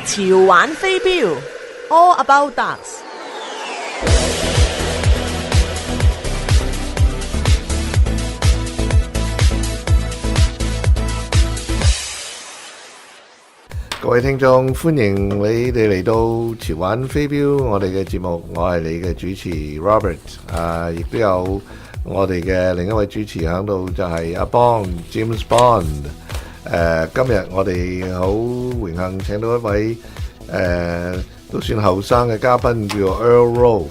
潮玩飛鏢 All About Darts。各位聽眾，歡迎你哋嚟到潮玩飛鏢我哋嘅節目，我係你嘅主持 Robert，亦都有我哋嘅另一位主持喺度，就係阿邦 James Bond。今日我哋好榮幸請到一位都算後生嘅嘉賓，叫做 Earl Rowe。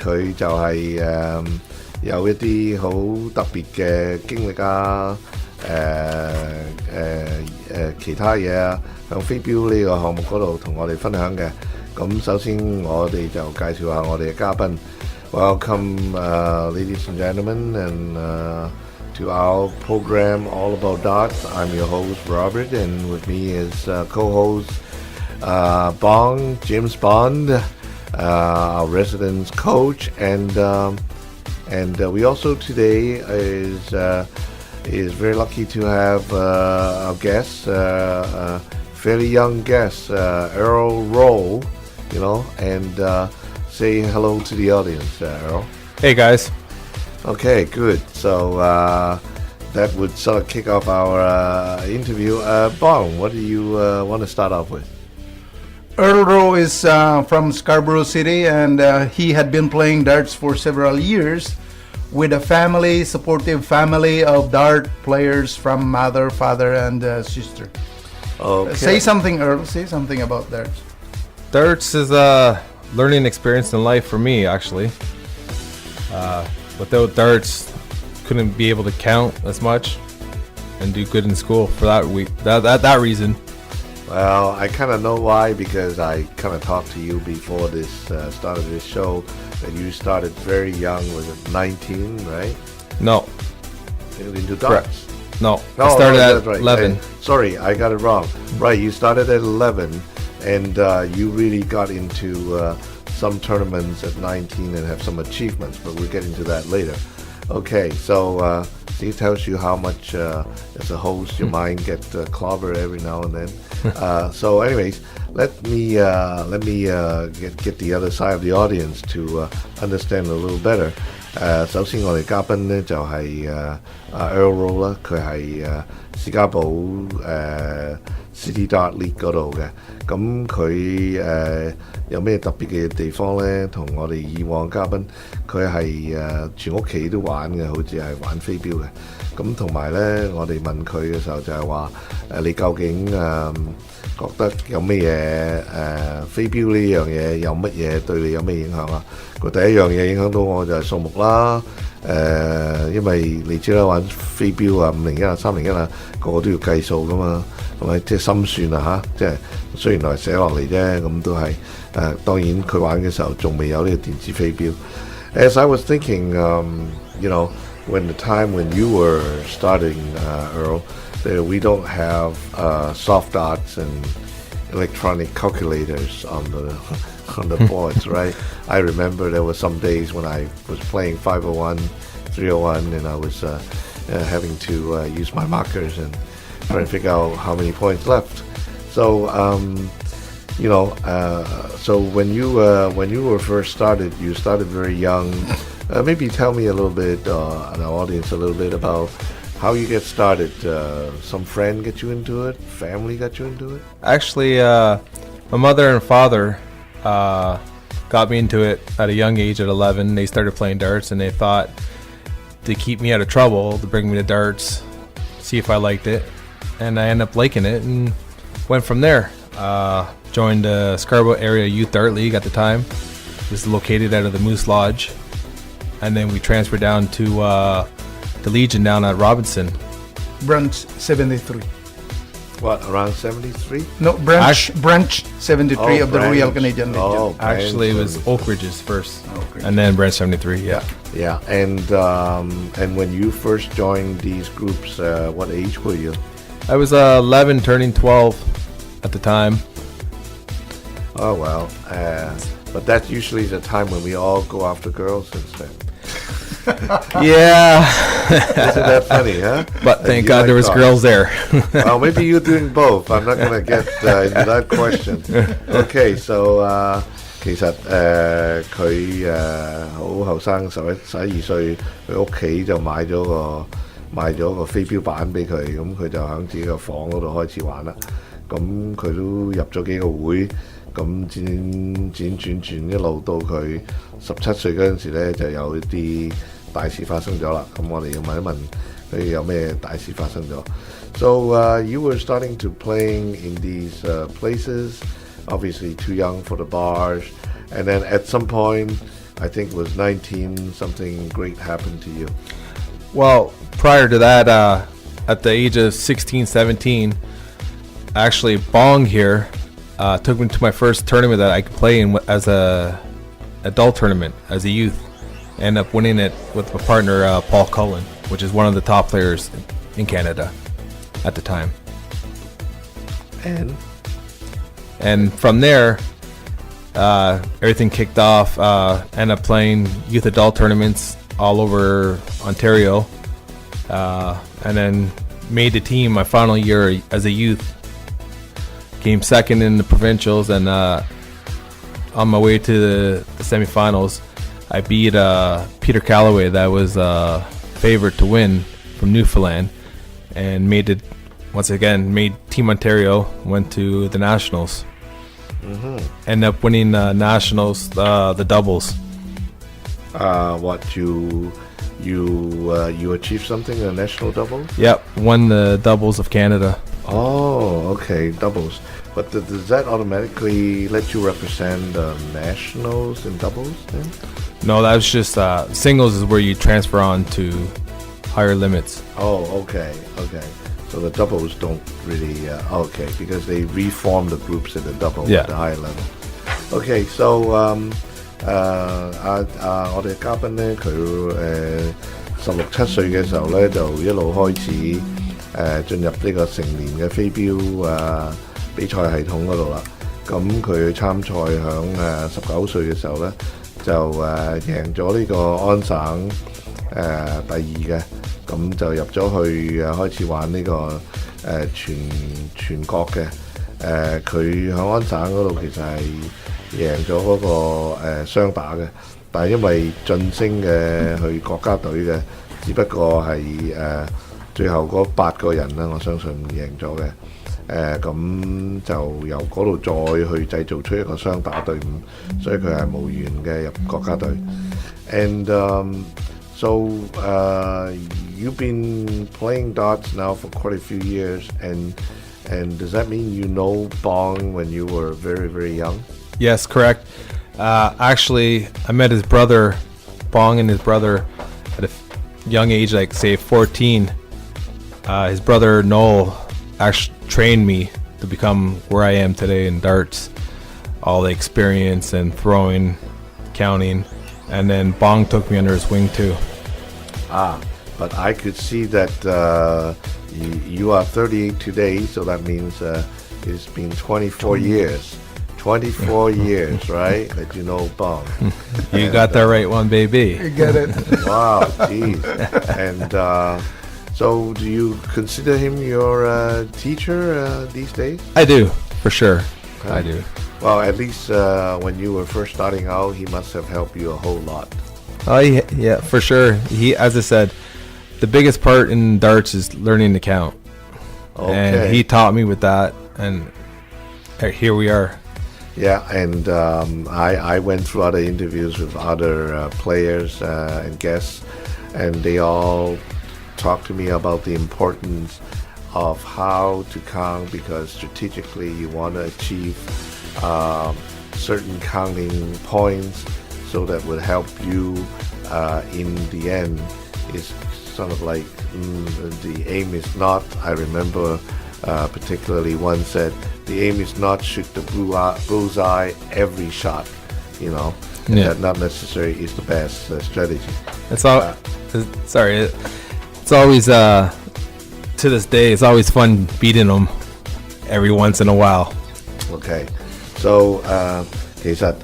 佢就係有一啲好特別嘅經歷啊，其他嘢啊，向飛鏢呢個項目嗰度同我哋分享嘅。咁首先我哋就介紹下我哋嘅嘉賓。Welcome, ladies and gentlemen, and to our program All About Darts. I'm your host Robert, and with me is co-host James Bond, our residence coach, and we also today is very lucky to have our guest, fairly young guest, Earl Rowe, and say hello to the audience, Earl. Hey guys. Okay, good. So that would sort of kick off our interview. Bong, what do you want to start off with? Earl Rowe is from Scarborough City, and he had been playing darts for several years with a supportive family of dart players from mother, father, and sister. Okay. Say something, Earl. Say something about darts. Darts is a learning experience in life for me, actually. Without darts, couldn't be able to count as much and do good in school for that reason. Well, I kind of know why, because I kind of talked to you before this started this show that you started very young. Was it 19, right? No. Into darts? Correct. No, I started at right. 11. Sorry, I got it wrong. Right, you started at 11, and you really got into some tournaments at 19 and have some achievements, but we'll get into that later. Okay, so it tells you how much, as a host, your mind gets clobbered every now and then. So, anyways, let me get the other side of the audience to understand a little better. 首先我哋嘉賓咧就係Earl Rowe啦，佢係士嘉堡City Dart League 嗰度嘅。咁佢有咩特別嘅地方咧？同我哋以往嘉賓，佢係全屋企都玩嘅，好似係玩飛鏢嘅。咁同埋咧，我哋問佢嘅時候就係話你究竟覺得有咩嘢飛鏢呢樣嘢有乜嘢對你有咩影響啊？佢第一樣嘢影響到我就係數目啦。因為你知啦，玩飛鏢啊，501啊，301啊，個個都要計數噶嘛，係咪？即係心算啊嚇，即係雖然係寫落嚟啫，咁都係當然佢玩嘅時候仲未有呢個電子飛鏢。As I was thinking, when the time when you were starting, Earl, we don't have soft darts and electronic calculators on the boards, right? I remember there were some days when I was playing 501, 301, and I was having to use my markers and try to figure out how many points left. So, so when you were first started, you started very young. Maybe tell me a little bit, and our audience a little bit about how you get started. Some friend get you into it? Family got you into it? Actually, my mother and father got me into it at a young age at 11. They started playing darts, and they thought to keep me out of trouble, to bring me to darts, see if I liked it. And I ended up liking it and went from there. Joined the Scarborough Area Youth Dart League at the time. It was located out of the Moose Lodge. And then we transferred down to the Legion down at Robinson. Branch 73. What, around 73? No, branch 73 of the Royal Canadian Legion. Oh, actually, it was Oak Ridges first, and then branch 73. Yeah. Yeah, and when you first joined these groups, what age were you? I was 11, turning 12 at the time. Oh well, but that's usually the time when we all go after girls instead. Yeah. Isn't that funny, huh? But thank You God like there was darts. girls there. Well, maybe you're doing both. I'm not going to get into that question. Okay, so 其實佢好後生，11、12歲，佢屋企就買咗個飛鏢板俾佢，咁佢就喺自己個房嗰度開始玩啦。咁佢都入咗幾個會，咁轉一路到佢17歲嗰陣時咧，就有啲大事發生咗啦。咁我哋要問一問佢有咩大事發生咗。So you were starting to playing in these places, obviously too young for the bars, and then at some point, I think it was 19, something great happened to you. Well, prior to that, at the age of 16, 17, actually Bong here took me to my first tournament that I could play in as a adult tournament as a youth. Ended up winning it with my partner Paul Cullen, which is one of the top players in Canada at the time. And from there, everything kicked off. Ended up playing youth adult tournaments all over Ontario, and then made the team my final year as a youth. Came second in the provincials, and on my way to the semifinals, I beat Peter Calloway, that was favorite to win from Newfoundland, and made Team Ontario, went to the Nationals. Ended up winning Nationals, the doubles. What you achieved something in a national double? Yep, won the doubles of Canada. Oh, okay, doubles. But does that automatically let you represent nationals in doubles then? No, that was just singles is where you transfer on to higher limits. Oh, okay. So the doubles don't really, okay, because they reform the groups at the double at the higher level. Okay, so 我哋嘉賓咧，佢16、17歲嘅時候咧，就一路開始進入呢個成年嘅飛鏢比賽系統嗰度啦。咁佢參賽響19歲嘅時候咧，就贏咗呢個安省第2嘅。咁就入咗去開始玩呢個全國嘅佢喺安省嗰度其實係贏咗嗰個雙打嘅，但係因為晉升嘅去國家隊嘅，只不過係最後嗰8個人啦，我相信贏咗嘅。咁就由嗰度再去製造出一個雙打隊伍，所以佢係無緣嘅入國家隊。And so you've been playing darts now for quite a few years, and does that mean you know Bong when you were very, very young? Yes, correct. Actually, I met his brother, Bong, and his brother at a young age, like say 14. His brother Noel actually trained me to become where I am today in darts. All the experience and throwing, counting, and then Bong took me under his wing too. But I could see that you are 38 today, so that means it's been 24 years. 24 years, right? That you know Bong. You got the right one, baby. You get it. Wow, geez. And so do you consider him your teacher these days? I do, for sure. I do. Well, at least when you were first starting out, he must have helped you a whole lot. Oh yeah, for sure. He, as I said, the biggest part in darts is learning to count. Okay. And he taught me with that, and here we are. Yeah, and I went through other interviews with other players and guests, and they all talked to me about the importance of how to count, because strategically you want to achieve certain counting points, so that would help you in the end. It's sort of like the aim is not, I remember particularly one said, the aim is not shoot the bullseye every shot, you know. Yeah. That not necessarily is the best strategy. It's all. Sorry, it's always to this day. It's always fun beating them every once in a while. Okay, so 其實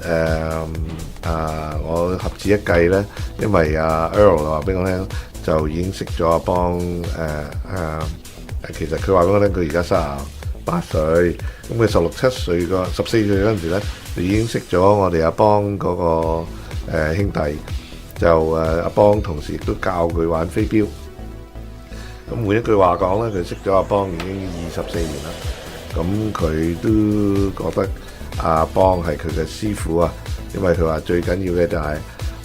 我合指一計咧，因為Earl 話俾我聽，就已經識咗阿邦其實佢話俾我聽，佢而家38歲，咁佢16、17歲14歲嗰陣時咧，就已經識咗我哋阿邦嗰個兄弟，就阿邦同時亦都教佢玩飛鏢。咁每一句話講咧，佢識咗阿邦已經24年啦。咁佢都覺得阿邦係佢嘅師傅啊，因為佢話最緊要嘅就係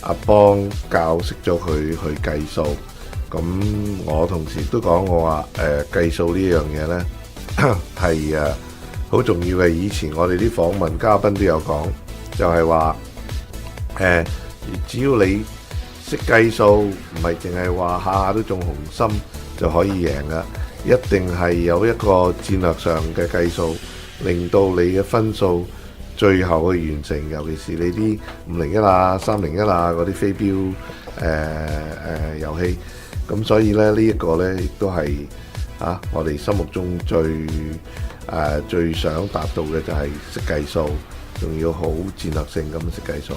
阿邦教識咗佢去計數。咁我同時都講我話計數呢樣嘢咧係好重要嘅。以前我哋啲訪問嘉賓都有講，就係話只要你識計數，唔係淨係話下下都中紅心就可以贏噶，一定係有一個戰略上嘅計數，令到你嘅分數最後去完成。尤其是你啲501啊、301啊嗰啲飛鏢遊戲。咁所以咧呢一個咧亦都係我哋心目中最想達到嘅就係識計數，仲要好戰略性咁識計數。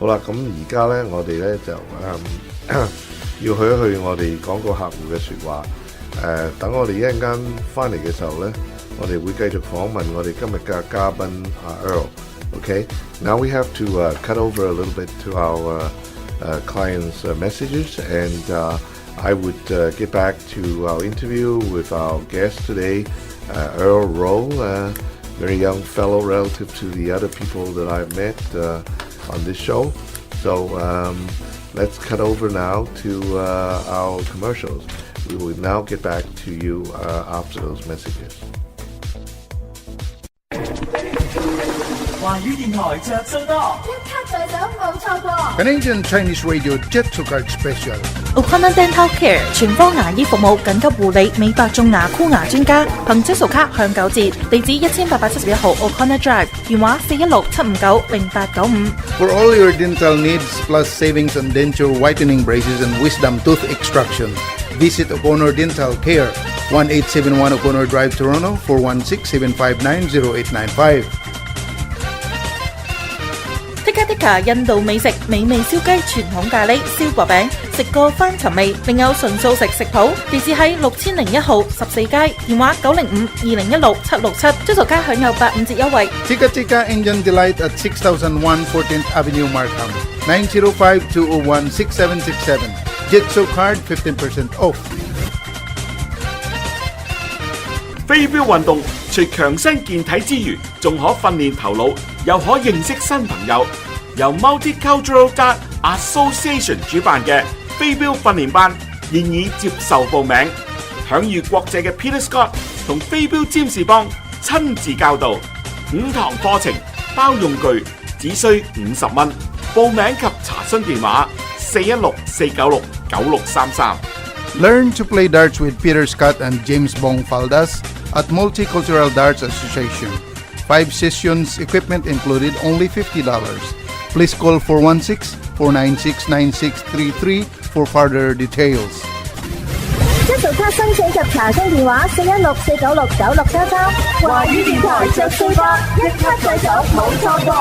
好啦，咁而家咧我哋咧就要去一去我哋講個客戶嘅説話。等我哋一陣間翻嚟嘅時候咧，我哋會繼續訪問我哋今日嘅嘉賓Earl。Okay, now we have to cut over a little bit to our clients' messages, and I would get back to our interview with our guest today, Earl Rowe, very young fellow relative to the other people that I've met on this show. So let's cut over now to our commercials. We will now get back to you after those messages. 華語電台着數多，一卡在手冇錯過。Canadian Chinese Radio Jet to Card Special。O'Connor Dental Care 全科牙醫服務，緊急護理、美白、種牙、箍牙專家，憑質素卡享9折。地址1871號 O'Connor Drive， 電話416-759-0895。For all your dental needs plus savings on denture whitening braces and wisdom tooth extraction, visit O'Connor Dental Care, 1871 O'Connor Drive, Toronto, 416-759-0895。Tikka 印度美食，美味燒雞、傳統咖喱、燒薄餅，食過翻尋味。另有純素食食譜，地址喺6001號14街，電話905-2016-767，追數卡享有85折優惠。Tikka Indian Delight at 6001 14th Avenue, Markham, 905-201-6767. Jitso Card 15% off。飛鏢運動除強身健體之餘，仲可訓練頭腦，又可認識新朋友。由 Multicultural Dart Association 主辦嘅飛鏢訓練班現已接受報名，享譽國際嘅 Peter Scott 同飛鏢占士邦親自教導，5堂課程包用具，只需50蚊。報名及查詢電話416-496-9633。Learn to play darts with Peter Scott and James Bong Faldas at Multicultural Darts Association. 5 sessions, equipment included, only $50. Please call 416-496-9633 for further details. 質素卡申請及查詢電話416-496-9633。華語電台着數多，一卡在手冇錯過。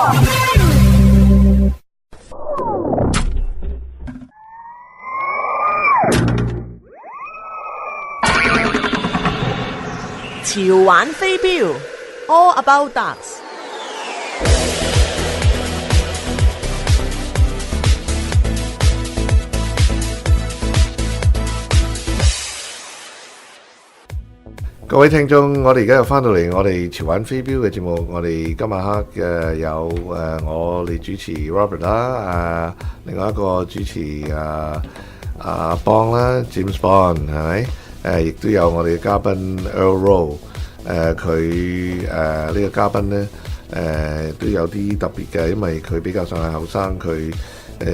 潮玩飛鏢 All About Darts。各位聽眾，我哋而家又翻到嚟我哋潮玩飛鏢嘅節目。我哋今晚黑有我哋主持 Robert 啦，另外一個主持阿邦啦 ，James Bond 係咪？亦都有我哋嘅嘉賓 Earl Rowe。佢呢個嘉賓咧都有啲特別嘅，因為佢比較上係後生，佢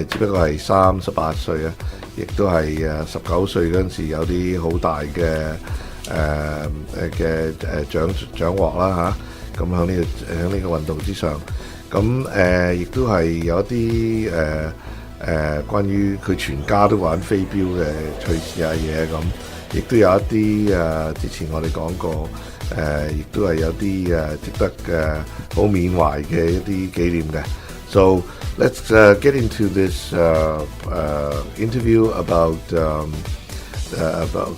只不過係38歲啊，亦都係19歲嗰陣時有啲好大嘅獎獲啦嚇，咁喺呢個運動之上，咁亦都係有一啲關於佢全家都玩飛鏢嘅趣事啊嘢咁，亦都有一啲之前我哋講過，亦都係有啲值得好緬懷嘅一啲紀念嘅。So let's get into this interview about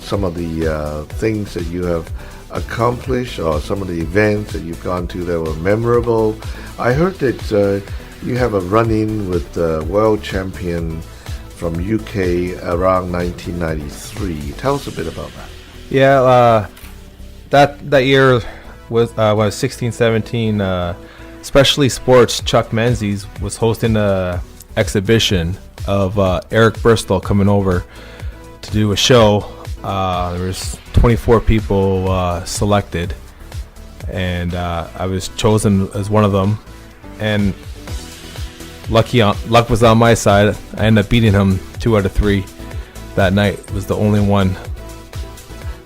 some of the things that you have accomplished or some of the events that you've gone to that were memorable. I heard that you have a run-in with the world champion from UK around 1993. Tell us a bit about that. Yeah, that year was when I was 16, 17. Especially Sports, Chuck Menzies was hosting a exhibition of Eric Bristol coming over to do a show. There was 24 people selected, and I was chosen as one of them. And luck was on my side. I ended up beating him 2 out of 3 that night. It was the only one.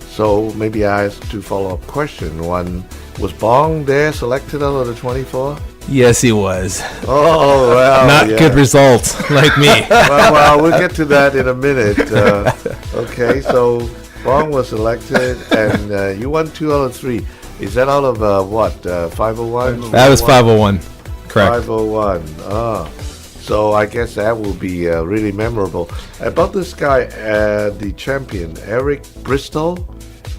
So maybe I ask 2 follow-up questions. One, was Bong there selected out of the 24? Yes, he was. Oh, well. Not good results, like me. well, we'll get to that in a minute. Okay, so Bong was selected, and you won 2 out of 3. Is that out of what, 501? That was 501, correct. 501. So I guess that will be really memorable. About this guy, the champion, Eric Bristol?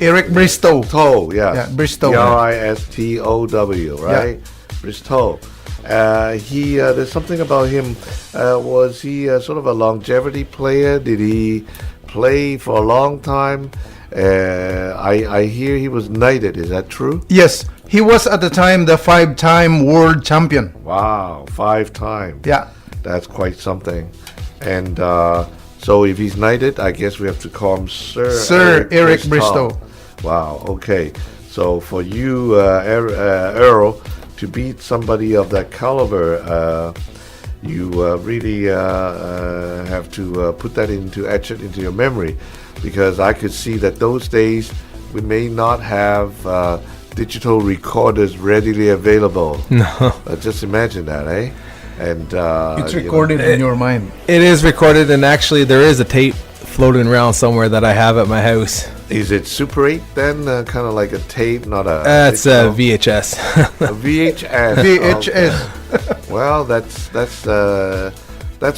Eric Bristow. Bristow, yes. Yeah, Bristow. Bristow, right? Yeah. Bristow. There's something about him. Was he sort of a longevity player? Did he play for a long time? I hear he was knighted. Is that true? Yes, he was at the time the 5-time world champion. Wow, 5 times. Yeah. That's quite something. And so if he's knighted, I guess we have to call him Sir Eric Bristow. Wow, okay. So for you, Earl, to beat somebody of that caliber, you really have to put that etch it into your memory, because I could see that those days we may not have digital recorders readily available. No. Just imagine that, eh? And It's recorded in your mind. It is recorded, and actually there is a tape floating around somewhere that I have at my house. Is it Super 8 then? Kind of like a tape, not a... It's a VHS. A VHS. VHS. Okay. Well, that's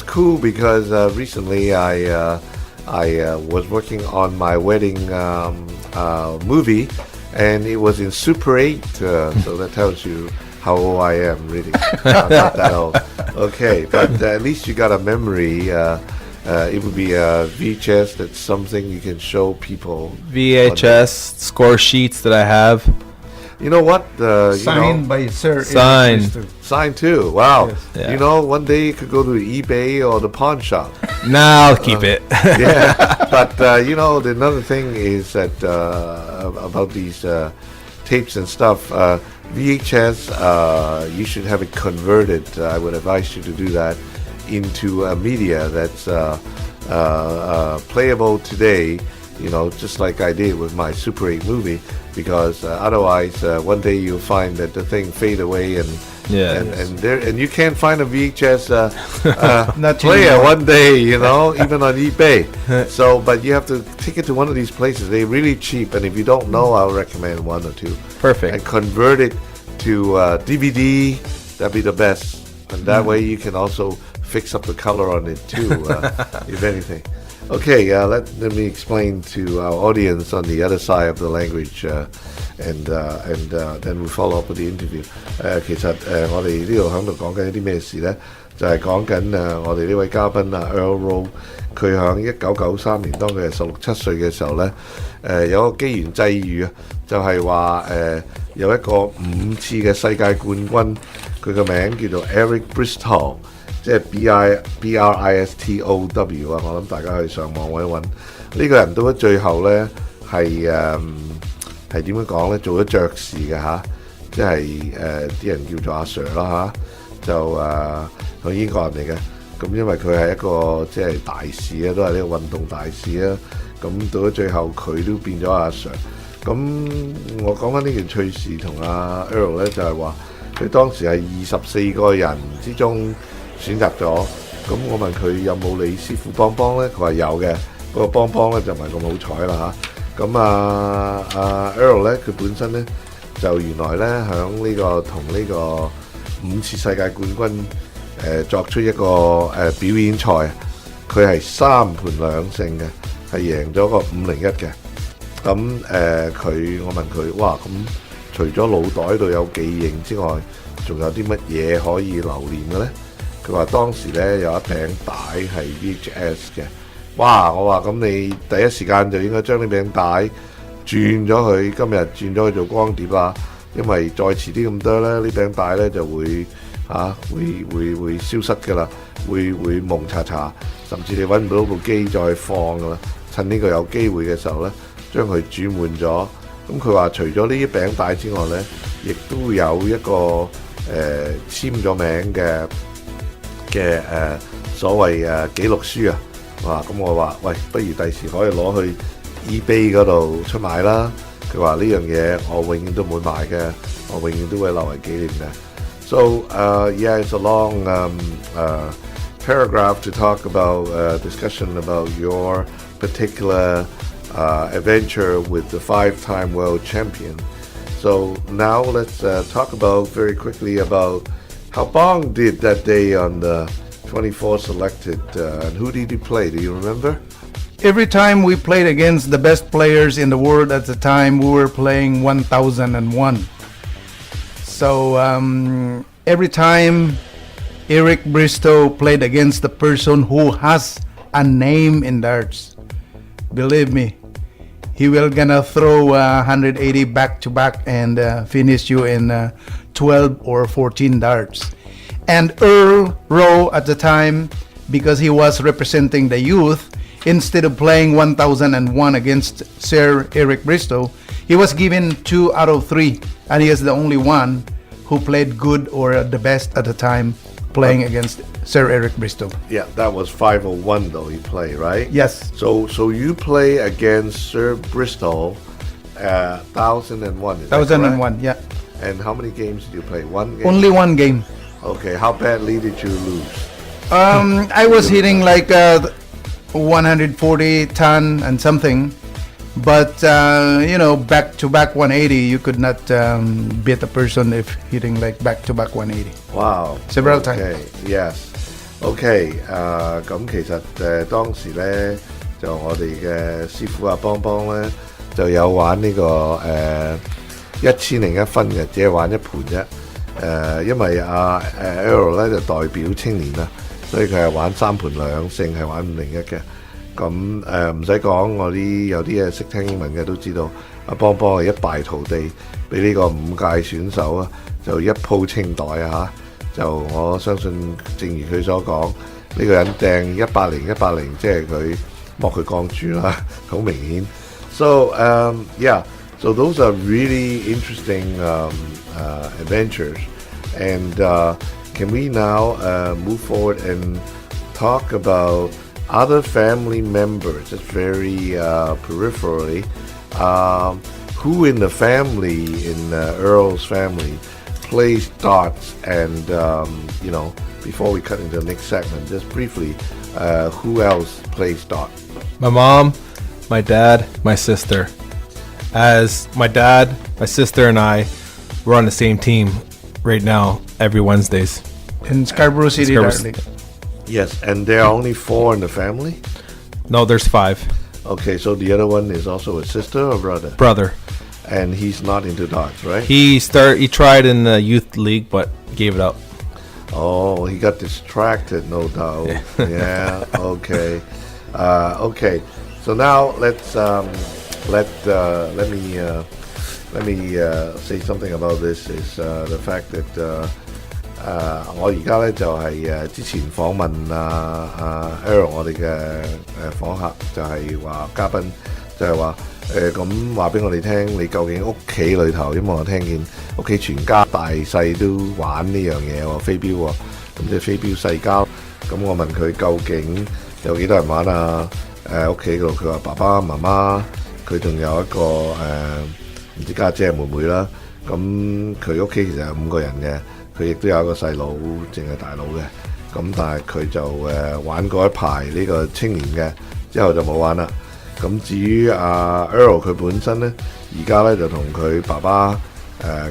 cool, because recently I was working on my wedding movie, and it was in Super 8, so that tells you how old I am, really. I'm not that old. Okay, but at least you got a memory. It would be a VHS. That's something you can show people. VHS score sheets that I have. You know what? Signed by Sir Signed. Eric Bristow. Signed too. Wow. Yes. Yeah. You know, one day you could go to eBay or the pawn shop. Nah, I'll keep it. Yeah. But you know, another thing is that about these tapes and stuff. VHS, you should have it converted. I would advise you to do that into a media that's playable today, you know, just like I did with my Super 8 movie, because otherwise one day you'll find that the thing fade away, and and you can't find a VHS player one day, you know, even on eBay. So, but you have to take it to one of these places. They're really cheap, and if you don't know, I'll recommend 1 or 2. Perfect. And convert it to DVD. That'd be the best, and that way you can also fix up the color on it too, if anything. Okay, let me explain to our audience on the other side of the language, and then we follow up with the interview. 其實我哋呢度喺度講緊啲咩事呢？就係講緊我哋呢位嘉賓Earl Rowe，佢喺1993年當佢係16、17歲嘅時候呢，有個機緣際遇啊，就係話有一個5次嘅世界冠軍，佢個名叫做 Eric Bristow。即係 Bristow 啊！我諗大家去上網揾一揾呢個人，到咗最後呢，係點樣講呢？做咗爵士嘅嚇，即係啲人叫做阿 Sir 啦嚇，就佢英國人嚟嘅。咁因為佢係一個即係大使啊，都係呢個運動大使啊。咁到咗最後，佢都變咗阿 Sir。咁我講緊呢件趣事同阿 Earl 呢，就係話佢當時係24個人之中選擇咗，咁我問佢有冇你師傅幫幫呢？佢話有嘅，不過幫幫呢就唔係咁好彩啦嚇。咁阿 Earl 呢，佢本身呢，就原來呢，響呢個同呢個5次世界冠軍作出一個表演賽，佢係3盤2勝嘅，係贏咗個501嘅。咁我問佢，哇，咁除咗腦袋度有記認之外，仲有啲乜嘢可以留念嘅咧？佢話當時咧有一餅帶係 VHS 嘅，哇！我話咁你第一時間就應該將呢餅帶轉咗佢，今日轉咗佢做光碟啦，因為再遲啲咁多咧，呢餅帶咧就會會消失㗎啦，會蒙查查，甚至你揾唔到部機再放㗎啦。趁呢個有機會嘅時候咧，將佢轉換咗。咁佢話除咗呢啲餅帶之外咧，亦都有一個簽咗名嘅所謂記錄書啊。咁我話喂，不如第時可以攞去 eBay 嗰度出賣啦。佢話呢樣嘢我永遠都唔會賣嘅，我永遠都會留為紀念嘅。So yeah, it's a long paragraph to talk about discussion about your particular adventure with the 5-time world champion. So now let's talk about very quickly about how Bong did that day on the 24 selected, and who did he play? Do you remember? Every time we played against the best players in the world at the time, we were playing 1001. So every time Eric Bristow played against the person who has a name in darts, believe me, he will gonna throw 180 back to back and finish you in 12 or 14 darts. And Earl Rowe at the time, because he was representing the youth, instead of playing 1001 against Sir Eric Bristow, he was given 2 out of 3, and he is the only one who played good or the best at the time playing against Sir Eric Bristow. Yeah, that was 501 though he played, right? Yes. So you play against Sir Bristow 1001. 1001, yeah. And how many games did you play? One game? Only one game. Okay, how badly did you lose? I was hitting like 140 ton and something, but back to back 180, you could not beat a person if hitting like back to back 180. Wow. Several times. Yes. Okay. 咁其實當時咧就我哋嘅師傅阿邦邦咧就有玩呢個1001分嘅，只係玩一盤啫。因為Earl 咧就代表青年啦，所以佢係玩3盤2勝，係玩501嘅。咁唔使講，我有啲嘢識聽英文嘅都知道，阿邦邦係一敗塗地，俾呢個5屆選手啊就一鋪清袋啊嚇！就我相信，正如佢所講，呢個人掟180，即係佢剝佢鋼珠啦，好明顯。So yeah. So those are really interesting adventures, and can we now move forward and talk about other family members, just very peripherally, who in the family, in Earl's family, plays darts, and before we cut into the next segment, just briefly, who else plays darts? My mom, my dad, my sister. As my dad, my sister, and I, we're on the same team right now every Wednesdays. In Scarborough City, Dart League. Yes, and there are only 4 in the family? No, there's 5. Okay, so the other one is also a sister or brother? Brother. And he's not into darts, right? He tried in the youth league, but gave it up. Oh, he got distracted, no doubt. Yeah, okay. Okay, so now let's... Let me say something about this is the fact that 我而家咧就係之前訪問Aaron 我哋嘅訪客就係話嘉賓就係話咁話俾我哋聽你究竟屋企裏頭，因為我聽見屋企全家大細都玩呢樣嘢喎飛鏢喎，咁即係飛鏢世交，咁我問佢究竟有幾多人玩啊？屋企度佢話爸爸媽媽。佢仲有一個唔知家姐妹妹啦，咁佢屋企其實有5個人嘅，佢亦都有一個細佬，淨係大佬嘅，咁但係佢就玩過一排呢個青年嘅，之後就冇玩啦。咁至於Earl 佢本身咧，而家咧就同佢爸爸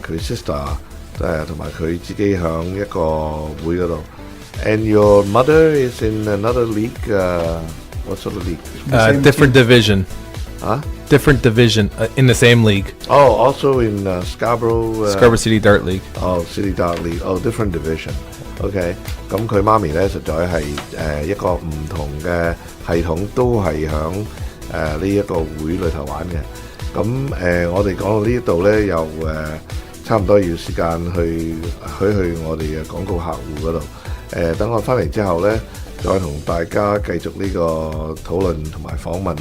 佢 sister 同埋佢自己響一個會嗰度 And your mother is in another league. What sort of league? Different division. Huh? Different division in the same league. Oh, also in Scarborough. Scarborough City Dart League. Oh, City Dart League. Oh, different division. OK，咁佢媽咪咧實在係一個唔同嘅系統，都係響呢一個會裏頭玩嘅。咁我哋講到呢一度咧，又差唔多要時間去我哋嘅廣告客戶嗰度。等我翻嚟之後咧，再同大家繼續呢個討論同埋訪問。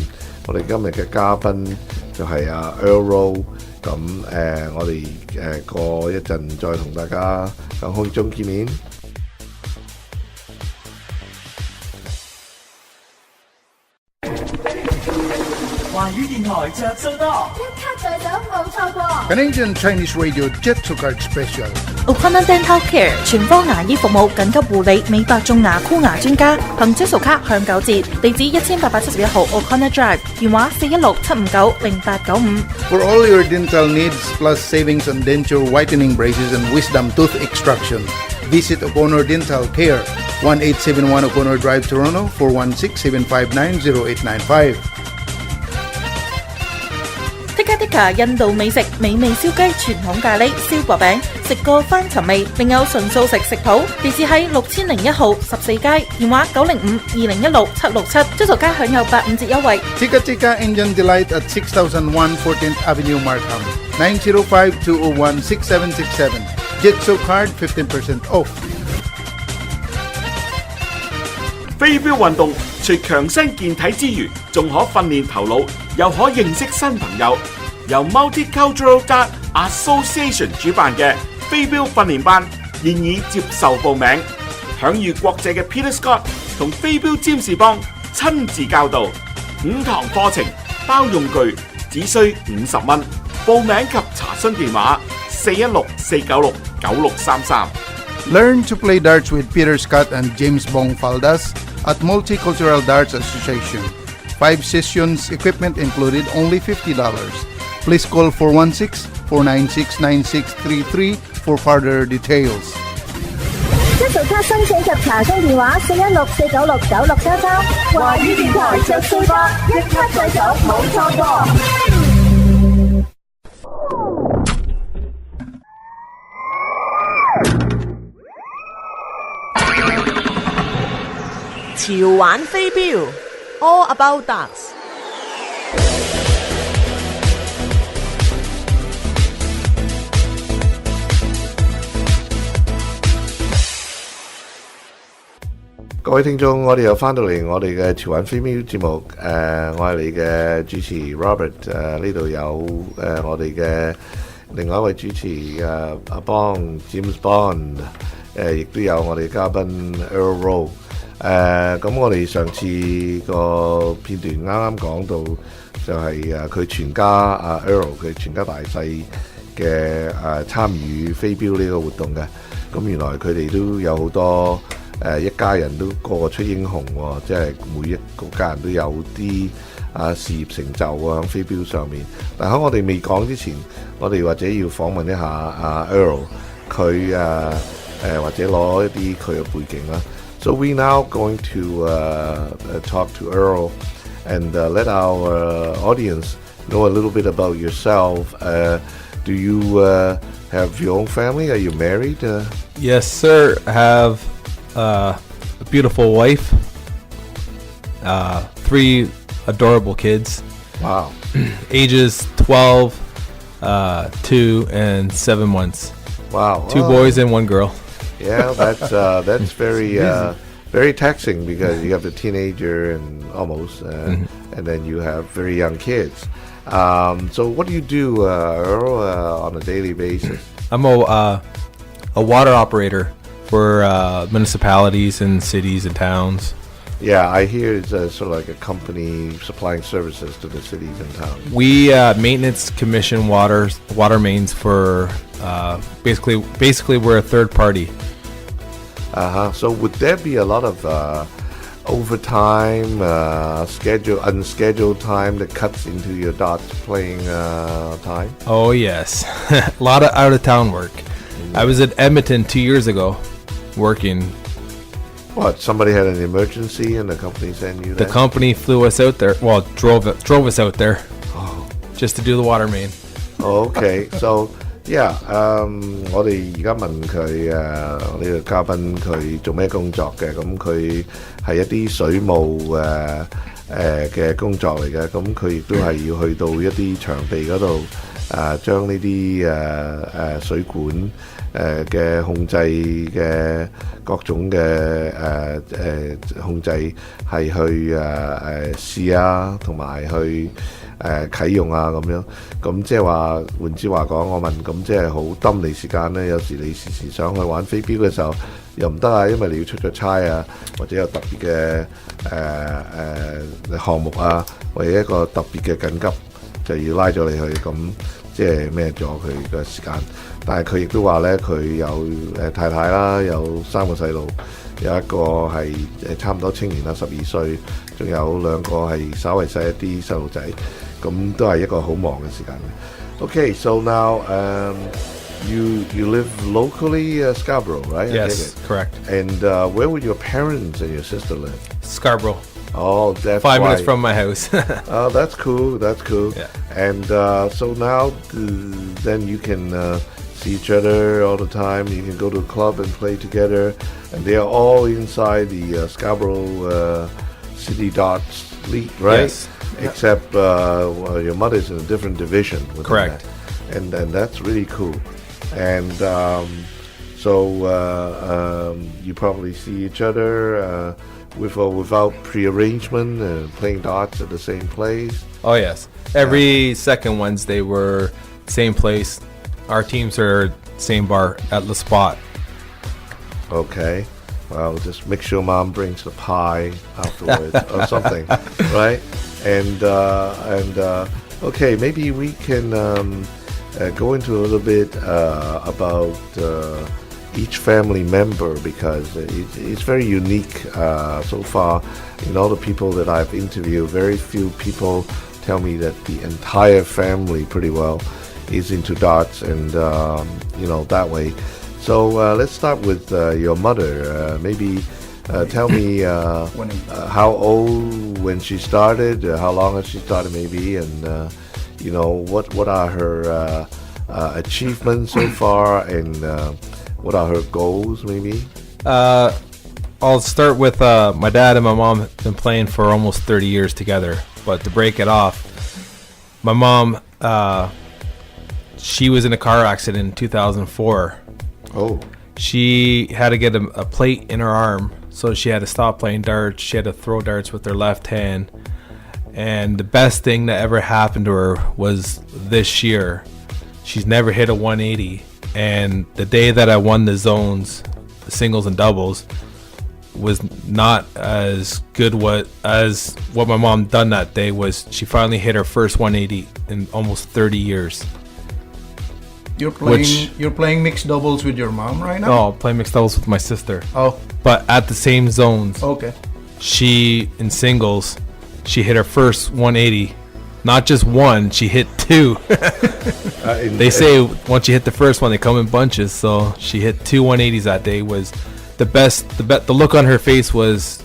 我哋今日嘅嘉賓就係阿 Earl Rowe。咁我哋過一陣再同大家喺空中見面。華語電台着數多，一卡在手冇錯過。Canadian Chinese Radio Jet to Card Special。O'Connor Dental Care 全科牙醫服務，緊急護理、美白、種牙、箍牙專家，憑質素卡享9折。地址1871號 O'Connor Drive，電話416-759-0895。For all your dental needs plus savings on denture whitening braces and wisdom tooth extraction, visit O'Connor Dental Care, 1871 O'Connor Drive, Toronto, 416-759-0895。Tikka 印度美食，美味燒雞、傳統咖喱、燒薄餅，食過翻尋味。另有純素食食譜，地址喺6001號14街，電話905-2016-767，質素卡享有85折優惠。Tikka Indian Delight at 6001 14th Avenue, Markham, 905-201-6767. Jitsu Card 15% off。飛鏢運動除強身健體之餘，仲可訓練頭腦，又可認識新朋友。由 Multicultural Dart Association 主辦嘅飛鏢訓練班現已接受報名，享譽國際嘅 Peter Scott 同飛鏢占士邦親自教導，5堂課程包用具，只需50蚊。報名及查詢電話416-496-9633。Learn to play darts with Peter Scott and James Bong Faldas at Multicultural Darts Association. 5 sessions, equipment included, only $50. Please call 416-496-9633 for further details. 質素卡申請及查詢電話416-496-9633。華語電台着數多，一卡在手冇錯過。潮玩飛鏢 ，All About Darts。各位聽眾，我哋又翻到嚟我哋嘅潮玩飛鏢節目。我係你嘅主持 Robert。呢度有我哋嘅另外一位主持阿邦 James Bond。亦都有我哋嘉賓 Earl Rowe。咁我哋上次個片段啱啱講到就係佢全家阿 Earl 佢全家大細嘅參與飛鏢呢個活動嘅。咁原來佢哋都有好多一家人都個個出英雄喎，即係每一個家人都有啲事業成就喺飛鏢上面。但喺我哋未講之前，我哋或者要訪問一下阿 Earl 佢或者攞一啲佢嘅背景啦。So we now going to talk to Earl and let our audience know a little bit about yourself. Do you have your own family? Are you married? Yes, sir. I have a beautiful wife, 3 adorable kids. Wow. Ages 12, 2, and 7 months. Wow. 2 boys and 1 girl. Yeah, that's very very taxing because you have the teenager and almost, and then you have very young kids. So what do you do, Earl, on a daily basis? I'm a water operator for municipalities and cities and towns. Yeah, I hear it's sort of like a company supplying services to the cities and towns. We maintenance commission water mains for basically we're a third party. So would there be a lot of overtime, unscheduled time that cuts into your darts playing time? Oh yes, a lot of out of town work. I was at Edmonton 2 years ago, working What? Somebody had an emergency and the company sent you The there? company flew us out there. Well, drove us out there Oh. just to do the water main. Okay, so yeah，我哋而家問佢呢個嘉賓佢做咩工作嘅？咁佢係一啲水務嘅工作嚟嘅，咁佢亦都係要去到一啲場地嗰度將呢啲水管嘅控制嘅各種嘅控制係去試啊，同埋去啟用啊咁樣。咁即係話換之話講，我問咁即係好抌你時間呢？有時你時時想去玩飛鏢嘅時候又唔得啊，因為你要出咗差啊，或者有特別嘅項目啊，或者一個特別嘅緊急就要拉咗你去咁。即係咩咗佢嘅時間，但係佢亦都話咧，佢有太太啦，有3個細路，有一個係差唔多青年啦，12歲，仲有2個係稍微細一啲細路仔，咁都係一個好忙嘅時間嘅。Okay, so now you live locally, Scarborough, right? Yes, correct. And where would your parents and your sister live? Scarborough. Oh, that's 5 minutes why. from my house. Oh, that's cool. That's cool. Yeah. And so now, then you can see each other all the time. You can go to a club and play together, and they are all inside the Scarborough City Darts League, right? Yes. Except well, your mother's in a different division. within Correct. that. And that's really cool. And so you probably see each other. With or without pre-arrangement and playing darts at the same place. Oh yes, every second Wednesday we're same place. Our teams are same bar at the spot. Okay, well, just make sure mom brings the pie afterwards or something, right? And okay, maybe we can go into a little bit about each family member, because it's very unique so far. In all the people that I've interviewed, very few people tell me that the entire family pretty well is into darts and that way. So let's start with your mother. Maybe tell me how old when she started, how long has she started maybe, and what are her achievements so far, and what are her goals, maybe? I'll start with my dad and my mom have been playing for almost 30 years together. But to break it off, my mom, she was in a car accident in 2004. Oh. She had to get a plate in her arm, so she had to stop playing darts. She had to throw darts with her left hand. And the best thing that ever happened to her was this year. She's never hit a 180. And the day that I won the zones, the singles and doubles, was not as good as what my mom done that day. Was she finally hit her first 180 in almost 30 years. You're playing mixed doubles with your mom right now? No, playing mixed doubles with my sister. Oh, But at the same zones. okay. She, in singles, she hit her first 180. Not just one, she hit two. They say once you hit the first one, they come in bunches. So she hit two 180s that day. Was the best. The look on her face was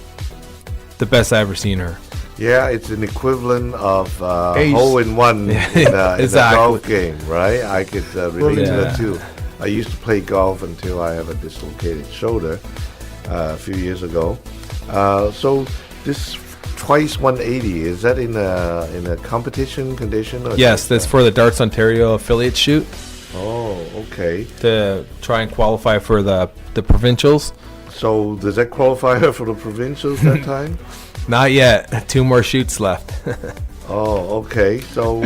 the best I ever seen her. Yeah, it's an equivalent of Ace. hole in one in a Exactly. golf game, right? I could relate to Yeah. that too. I used to play golf until I have a dislocated shoulder a few years ago. So this twice 180, is that in a competition condition? Or Yes, that's for the Darts Ontario affiliate shoot Oh, okay. to try and qualify for the provincials. So does that qualify her for the provincials that time? Not yet. 2 more shoots left. Oh, okay. So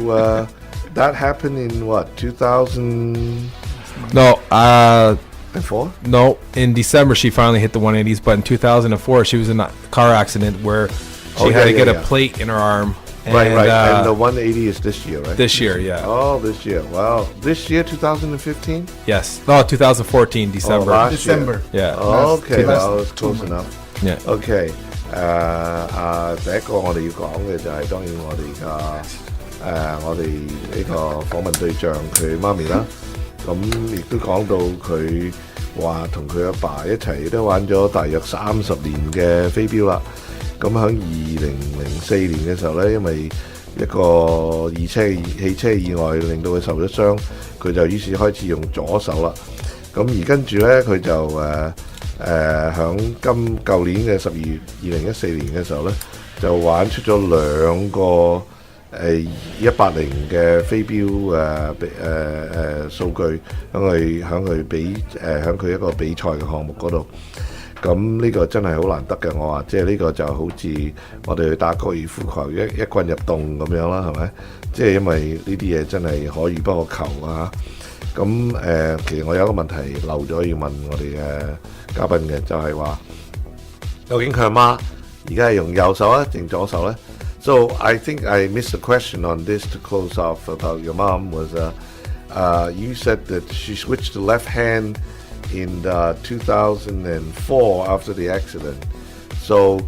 that happened in what, 2004? No, in December she finally hit the 180s, but in 2004 she was in a car accident where she had to get a plate in her arm. And, Right. And the 180 is this year, right? this year, yeah. Oh, this year. Wow. This year, 2015? Yes. No, 2014 December. last December. Yeah. Oh, okay. Last Well, it's 2 close months. enough. Yeah. Okay. 第一個我哋要講嘅就係當然我哋我哋呢個訪問對象佢媽咪啦，咁亦都講到佢話同佢阿爸一齊都玩咗大約30年嘅飛鏢啦。咁喺2004年嘅時候呢，因為一個汽車意外令到佢受咗傷，佢就於是開始用左手啦。咁而跟住呢，佢就響舊年嘅12月2014年嘅時候呢，就玩出咗2個180嘅飛鏢數據響佢一個比賽嘅項目嗰度。咁呢個真係好難得嘅，我話即係呢個就好似我哋去打高爾夫球一棍入洞咁樣啦，係咪？即係因為呢啲嘢真係可遇不可求啊！咁其實我有一個問題漏咗要問我哋嘅嘉賓嘅，就係話究竟佢阿媽而家係用右手啊定左手呢？ So I think I missed a question on this to close off about your mom was you said that she switched to left hand in 2004 after the accident. So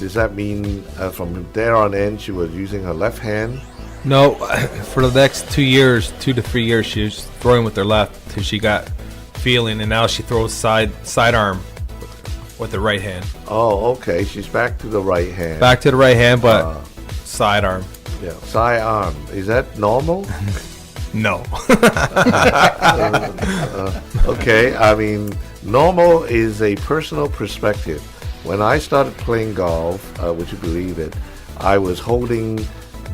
does that mean from there on in she was using her left hand? No, for the next 2 to 3 years, she was throwing with her left till she got feeling, and now she throws sidearm with the right hand. Oh, okay. She's back to the right hand. Back to the right hand, but sidearm. Yeah, sidearm. Is that normal? No. Okay, I mean, normal is a personal perspective. When I started playing golf, would you believe it, I was holding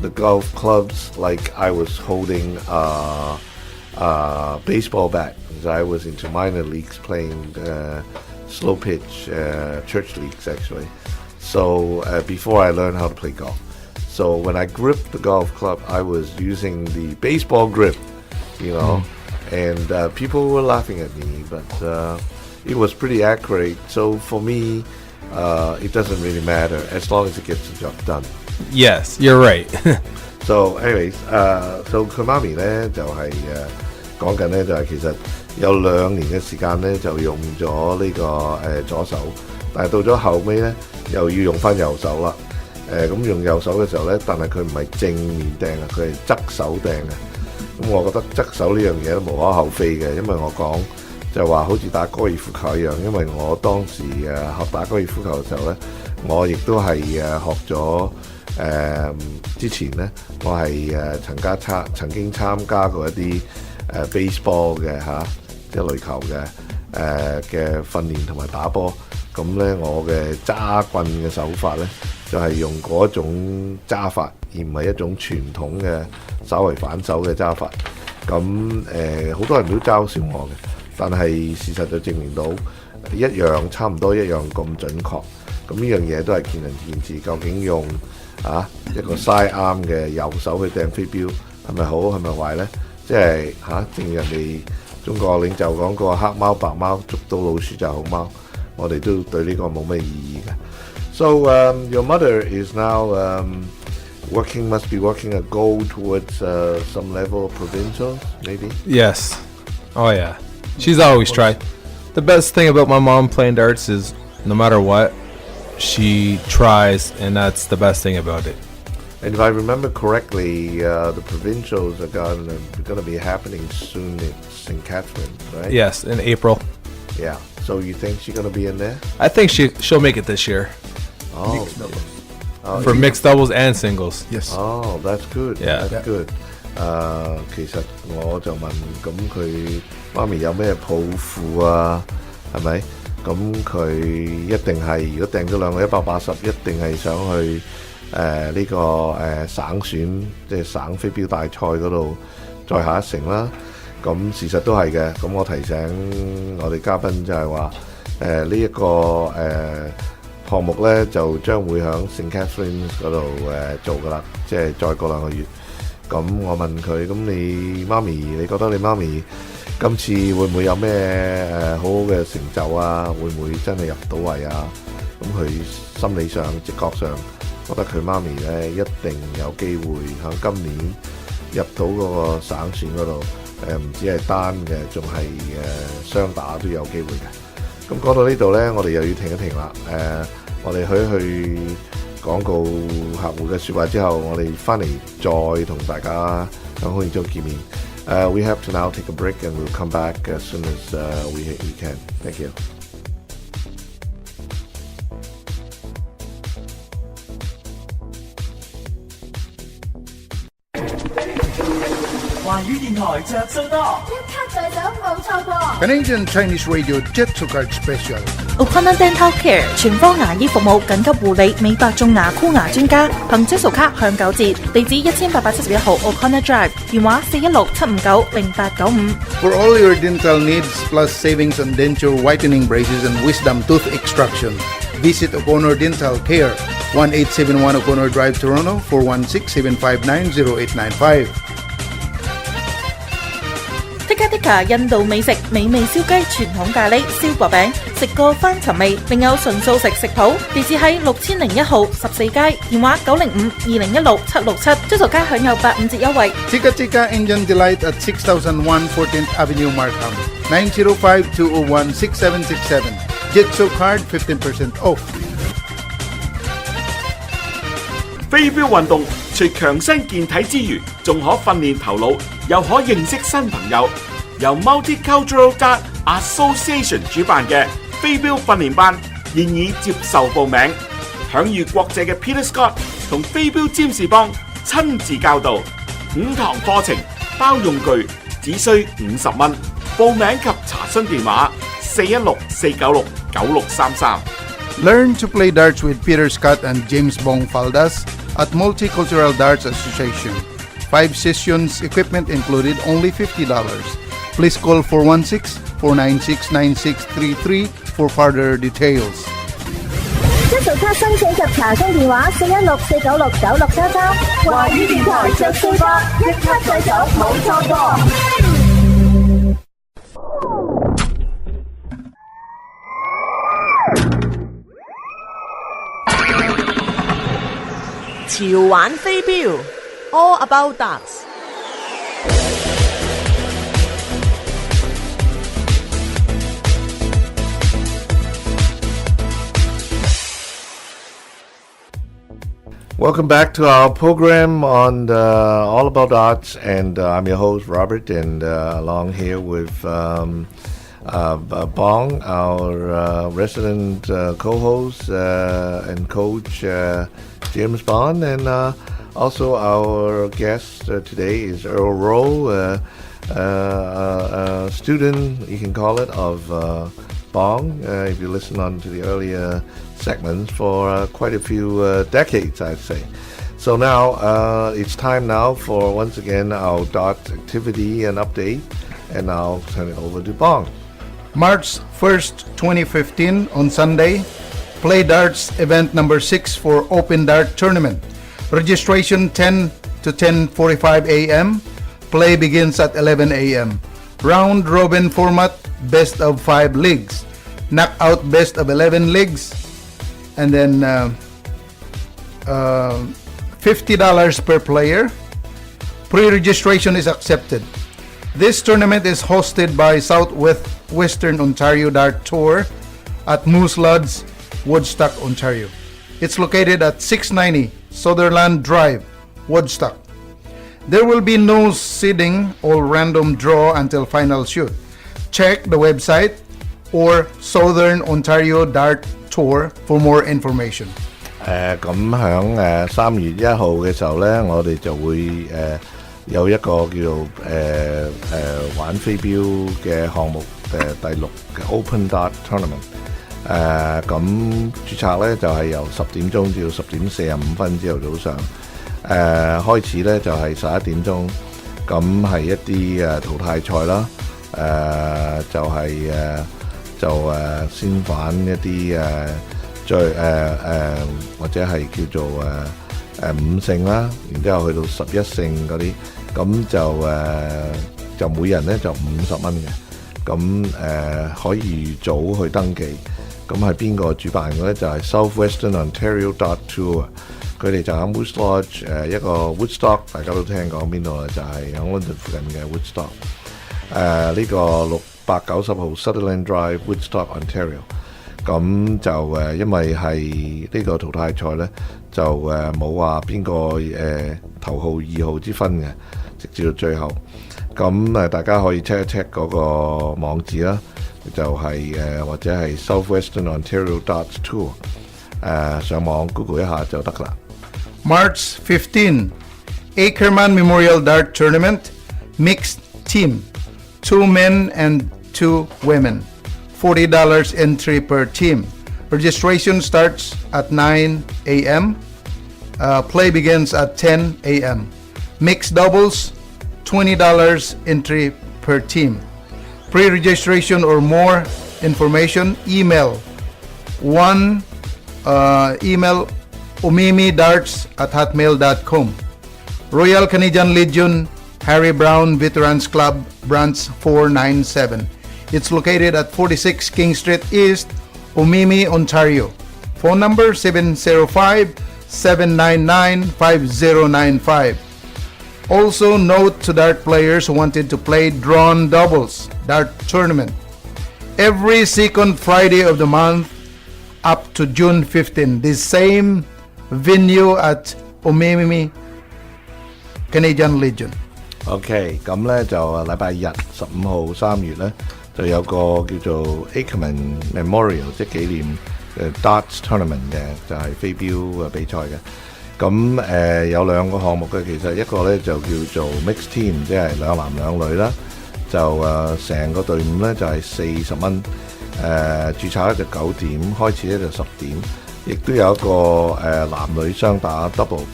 the golf clubs like I was holding a baseball bat, because I was into minor leagues playing slow pitch church leagues actually. So before I learned how to play golf. So when I gripped the golf club, I was using the baseball grip, you know, and people were laughing at me, but it was pretty accurate. So for me, it doesn't really matter as long as it gets the job done. Yes, you're right. So anyways, so 佢媽咪咧就係講緊咧就係其實有2年嘅時間咧就用咗呢個左手，但係到咗後尾咧又要用翻右手啦。咁用右手嘅時候咧，但係佢唔係正面掟啊，佢係側手掟嘅。咁我覺得側手呢樣嘢都無可厚非嘅，因為我講就話好似打高爾夫球一樣，因為我當時學打高爾夫球嘅時候咧，我亦都係學咗之前咧，我係曾經參加過一啲baseball 嘅即係壘球嘅訓練同埋打波。咁咧，我嘅揸棍嘅手法咧，就係用嗰種揸法，而唔係一種傳統嘅稍為反手嘅揸法。咁好多人都嘲笑我嘅，但係事實就證明到差唔多一樣咁準確。咁呢樣嘢都係見仁見智，究竟用一個 side arm 嘅右手去掟飛鏢係咪好係咪壞呢？即係正如人哋中國領袖講過，黑貓白貓捉到老鼠就好貓。我哋都對呢個冇咩意義嘅。So your mother is now must be working a goal towards some level of provincial, maybe? Yes. Oh yeah. She's always tried. The best thing about my mom playing darts is no matter what, she tries, and that's the best thing about it. And if I remember correctly, the provincials are going to be happening soon in St. Catherine, right? Yes, in April. Yeah. So you think she's going to be in there? I think she'll make it this year. Oh. For mixed doubles and singles. Yes. Oh, that's good. Yeah. That's good. 其實我就問，咁佢媽咪有咩抱負啊？係咪？咁佢一定係，如果掟咗2個180，一定係想去呢個省選，即係省飛鏢大賽嗰度再下一城啦。咁事實都係嘅。咁我提醒我哋嘉賓就係話，呢一個項目咧就將會喺 St. Catherine 嗰度做噶啦，即係再過2個月。咁我問佢，咁你媽咪，你覺得你媽咪今次會唔會有咩好好嘅成就啊？會唔會真係入到位啊？咁佢心理上、直覺上覺得佢媽咪咧一定有機會喺今年入到嗰個省選嗰度，唔止係單嘅，仲係雙打都有機會嘅。咁講到呢度咧，我哋又要停一停啦。我哋去廣告客戶嘅説話之後，我哋翻嚟再同大家喺空氣中見面。We have to now take a break, and we'll come back as soon as we can. Thank you. 華語電台着數多，一卡在手冇錯過。Canadian Chinese Radio Jet to Card Special. O'Connor Dental Care 全科牙醫服務緊急護理美白種牙箍牙專家，憑追數卡向9折，地址1871號 O'Connor Drive，電話416-759-0895。 For all your dental needs plus savings on denture whitening braces and wisdom tooth extraction, visit O'Connor Dental Care, 1871 O'Connor Drive, Toronto, 416-759-0895. Tikka 印度美食美味燒雞、傳統咖喱、燒薄餅，食過翻尋味。另有純素食食譜，地址喺6001號14街，電話905-2016767，追數卡享有85折優惠。Tikka Indian Delight at 6001 14th Avenue, Markham, 905-201-6767. Jitsu Card 15% off. 飛鏢運動除強身健體之餘，仲可訓練頭腦，又可認識新朋友。由 Multicultural Dart Association 主辦嘅飛鏢訓練班現已接受報名，享譽國際嘅 Peter Scott 同飛鏢占士邦親自教導，5堂課程包用具，只需50蚊。報名及查詢電話416-496-9633。Learn to play darts with Peter Scott and James Bong Faldas at Multicultural Darts Association. 5 sessions, equipment included, only $50. Please call 416-496-9633 for further details. 追數卡申請及查詢電話416-496-9633。華語電台着數多，一卡在手冇錯過。潮玩飛鏢 All About Darts。Welcome back to our program on All About Arts, and I'm your host Robert, and along here with Bong, our resident co-host and coach James Bond, and also our guest today is Earl Rowe, a student, you can call it, of Bong, if you listen on to the earlier segments for quite a few decades, I'd say. So now it's time now for once again our dart activity and update, and I'll turn it over to Bong. March 1st, 2015 on Sunday, Play Darts event number 6 for Open Dart Tournament. Registration 10 to 10:45 a.m. Play begins at 11 a.m. Round robin format, best of 5 leagues. Knockout best of 11 leagues. And then $50 per player. Pre-registration is accepted. This tournament is hosted by Southwestern Ontario Dart Tour at Moose Lodge, Woodstock, Ontario. It's located at 690 Sutherland Drive, Woodstock. There will be no seeding or random draw until final shoot. Check the website or Southern Ontario Dart Tour for more information. 咁響3月1號嘅時候呢，我哋就會有一個叫做玩飛鏢嘅項目第6嘅 Open Dart Tournament。咁註冊呢就係由10點鐘至到10點45分朝頭早上。開始呢就係11點鐘，咁係一啲淘汰賽啦。先玩一啲最或者係叫做5勝啦，然之後去到11勝嗰啲，咁就每人咧就50蚊嘅，咁可以預早去登記。咁係邊個主辦嘅咧？就係 Southwestern Ontario Dart Tour， 佢哋就喺 Moose Lodge 一個 Woodstock， 大家都聽講邊度啦，就係喺 London 附近嘅 Woodstock。呢個690號 Sutherland Drive Woodstock Ontario， 咁就因為係呢個淘汰賽呢，就冇話邊個頭號2號之分嘅，直至到最後。咁大家可以 check 一 check 嗰個網址啦，就係或者係 Southwestern Ontario Darts Tour，上網 Google 一下就得㗎啦。March 15, Ackerman Memorial Dart Tournament, mixed team, 2 men and 2 women, $40 entry per team. Registration starts at 9 a.m. Play begins at 10 a.m. Mixed doubles, $20 entry per team. Pre-registration or more information, email umimidarts@hotmail.com. Royal Canadian Legion, Harry Brown Veterans Club, Branch 497. It's located at 46 King Street East, Umimi, Ontario. Phone number 705-799-5095. Also note to dart players who wanted to play drawn doubles dart tournament every second Friday of the month up to June 15. The same venue at Umimi Canadian Legion. OK， 咁咧就禮拜日15號3月咧就有個叫做 Ackerman Memorial， 即係紀念Darts Tournament 嘅，就係飛鏢嘅比賽嘅。咁有兩個項目嘅，其實一個咧就叫做 Mixed Team， 即係兩男兩女啦。就成個隊伍咧就係40蚊，註冊咧就9點，開始咧就10點，亦都有一個男女雙打 double，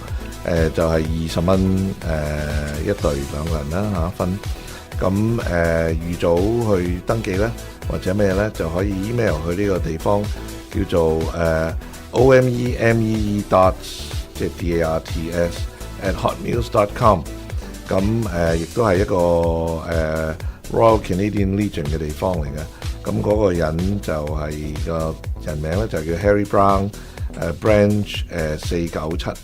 就係20蚊一隊兩個人啦嚇分。咁預早去登記咧，或者咩咧就可以 email 去呢個地方叫做OMEMEE Darts， 即係 DARTS@hotmails.com。咁亦都係一個Royal Canadian Legion 嘅地方嚟嘅。咁嗰個人就係個人名咧就叫 Harry Brown Branch 497，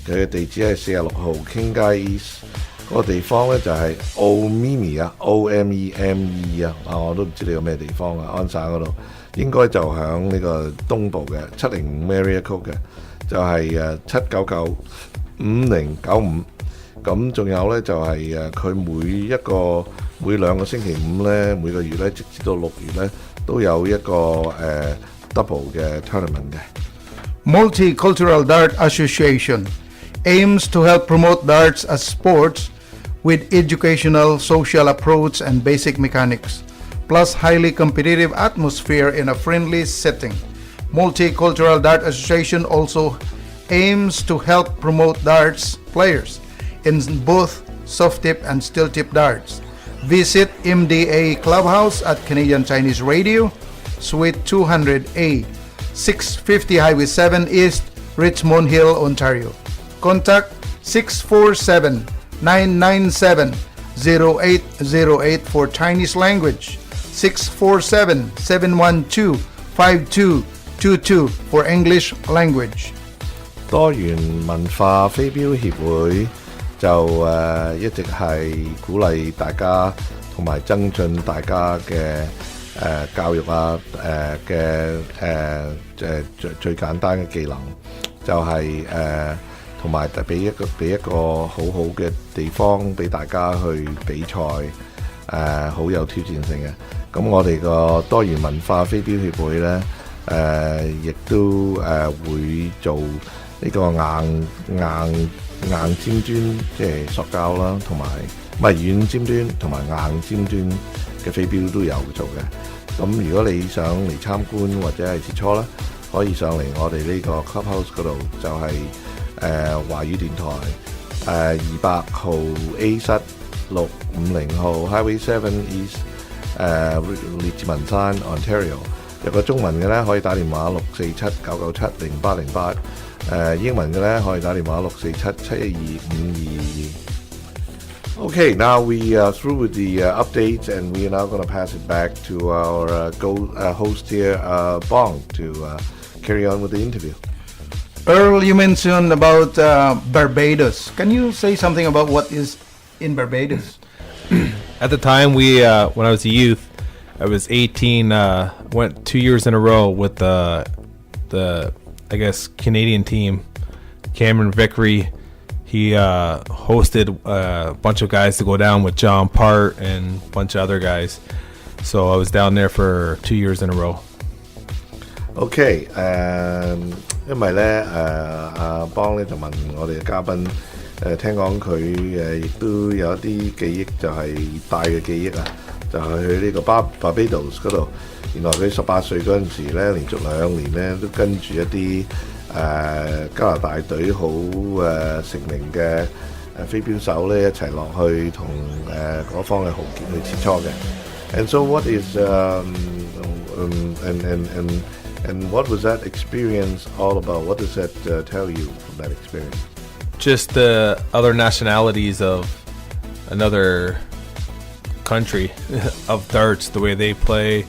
佢嘅地址係46號 King 街 East。嗰個地方咧就係 Omeme 啊 ，OMEME 啊，我都唔知你個咩地方啊，安省嗰度應該就響呢個東部嘅705 Area Code 嘅，就係799-5095。咁仲有咧就係佢每兩個星期五咧，每個月咧直至到6月咧都有一個double 嘅 tournament 嘅。Multicultural Dart Association aims to help promote darts as sports with educational, social approach and basic mechanics, plus highly competitive atmosphere in a friendly setting. Multicultural Dart Association also aims to help promote darts players in both soft tip and steel tip darts. Visit MDA Clubhouse at Canadian Chinese Radio, Suite 200A, 650 Highway 7 East, Richmond Hill, Ontario. Contact 647-997-0808 for Chinese language, 647-712-5222 for English language. 多元文化飛鏢協會就一直係鼓勵大家同埋增進大家嘅教育啊最簡單嘅技能，就係同埋俾一個好好嘅地方俾大家去比賽，好有挑戰性嘅。咁我哋個多元文化飛鏢協會咧，亦都會做呢個硬尖端，即係塑膠啦，同埋唔係軟尖端同埋硬尖端嘅飛鏢都有做嘅。咁如果你想嚟參觀或者係切磋啦，可以上嚟我哋呢個 Clubhouse 嗰度，就係華語電台200號 A 室650號 Highway 7 East 列治文山 Ontario。有個中文嘅咧可以打電話647-997-0808，英文嘅咧可以打電話647-712-5222。Okay, now we are through with the updates, and we are now going to pass it back to our host here, Bong, to carry on with the interview. Earl, you mentioned about Barbados. Can you say something about what is in Barbados? At the time, when I was a youth, I was 18. Went 2 years in a row with the I guess Canadian team. Cameron Vickery, he hosted a bunch of guys to go down with John Part and a bunch of other guys. So I was down there for 2 years in a row. OK， 因為咧阿邦咧就問我哋嘅嘉賓聽講佢亦都有一啲記憶，就係帶嘅記憶啊，就係去呢個Barbados 嗰度。原來佢18歲嗰陣時咧，連續2年咧都跟住一啲加拿大隊好成名嘅飛鏢手咧一齊落去同嗰方嘅豪傑去切磋嘅。And so what is and what was that experience all about? What does that tell you from that experience? Just the other nationalities of another country of darts, the way they play.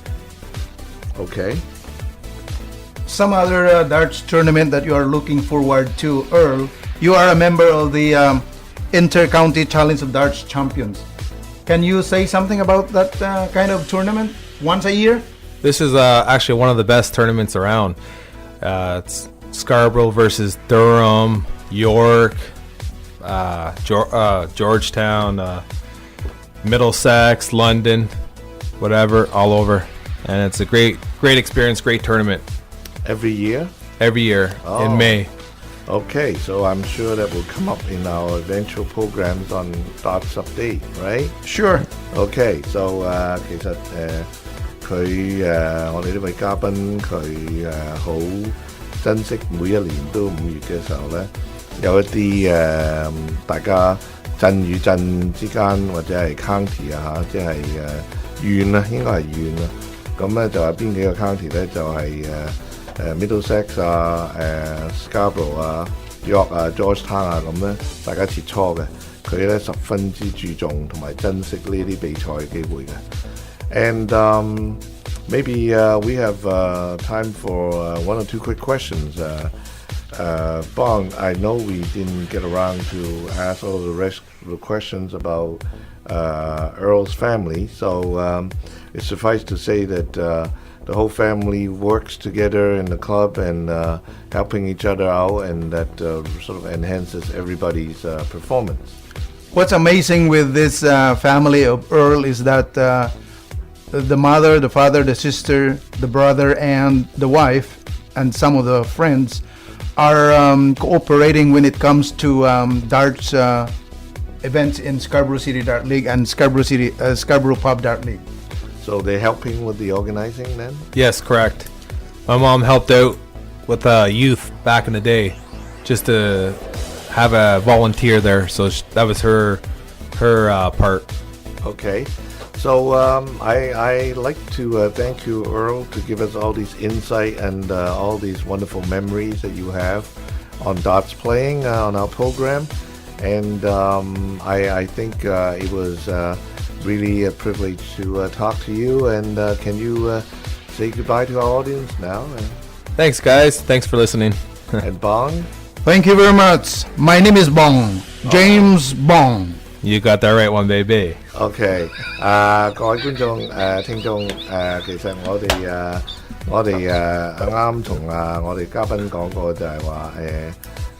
Okay. Some other darts tournament that you are looking forward to, Earl. You are a member of the Inter-County Challenge of Darts Champions. Can you say something about that kind of tournament once a year? This is actually one of the best tournaments around. It's Scarborough versus Durham, York, Georgetown, Middlesex, London, whatever, all over. And it's a great experience, great tournament. Every year? Every year in May. Okay, so I'm sure that will come up in our eventual programs on Darts Update, right? Sure. Okay, so 其實佢我哋呢位嘉賓佢好珍惜每一年都5月嘅時候咧，有一啲大家鎮與鎮之間或者係 county 啊即係縣啊，應該係縣啊。咁咧就係邊幾個 county 咧？就係Middlesex 啊、Scarborough 啊、York 啊、Georgetown 啊咁咧，大家切磋嘅。佢咧十分之注重同埋珍惜呢啲比賽嘅機會嘅。And maybe we have time for one or two quick questions. Bong, I know we didn't get around to ask all the rest of the questions about Earl's family, so it's suffice to say that the whole family works together in the club and helping each other out, and that sort of enhances everybody's performance. What's amazing with this family of Earl is that the mother, the father, the sister, the brother, and the wife, and some of the friends are cooperating when it comes to darts events in Scarborough City Dart League and Scarborough Pub Dart League. So they're helping with the organizing then? Yes, correct. My mom helped out with youth back in the day, just to have a volunteer there. So that was her part. Okay. So I like to thank you, Earl, to give us all these insight and all these wonderful memories that you have on darts playing on our program. And I think it was really a privilege to talk to you. And can you say goodbye to our audience now? Thanks, guys. Thanks for listening. And Bong? Thank you very much. My name is Bong. James Bong. You got that right one, baby. OK， 各位觀眾聽眾其實我哋啱同我哋嘉賓講過就係話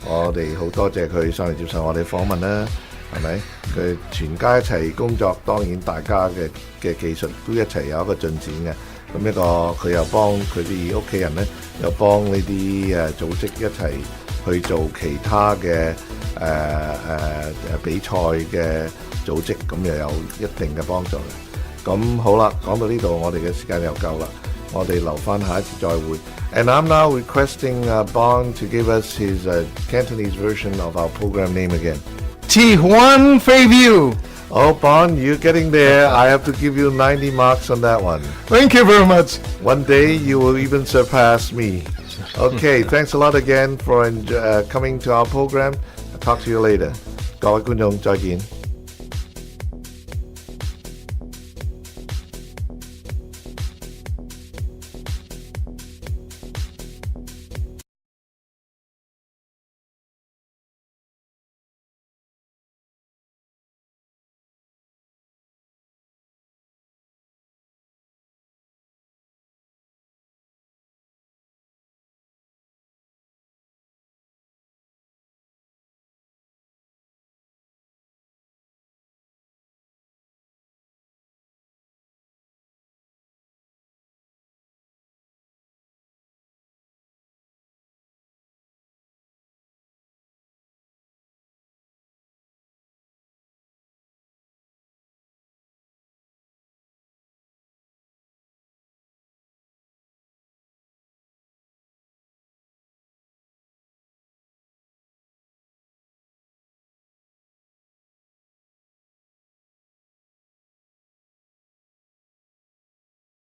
我哋好多謝佢上嚟接受我哋訪問啦，係咪？佢全家一齊工作，當然大家嘅技術都一齊有一個進展嘅。咁一個佢又幫佢啲屋企人咧，又幫呢啲組織一齊去做其他嘅比賽嘅組織，咁又有一定嘅幫助嘅。咁好啦，講到呢度，我哋嘅時間又夠啦，我哋留翻下一次再會。And I'm now requesting Bong to give us his Cantonese version of our program name again.潮玩飛鏢. Oh, Bong, you're getting there. I have to give you 90 marks on that one. Thank you very much. One day you will even surpass me. Okay, thanks a lot again for coming to our program. I'll talk to you later. 各位觀眾，再見。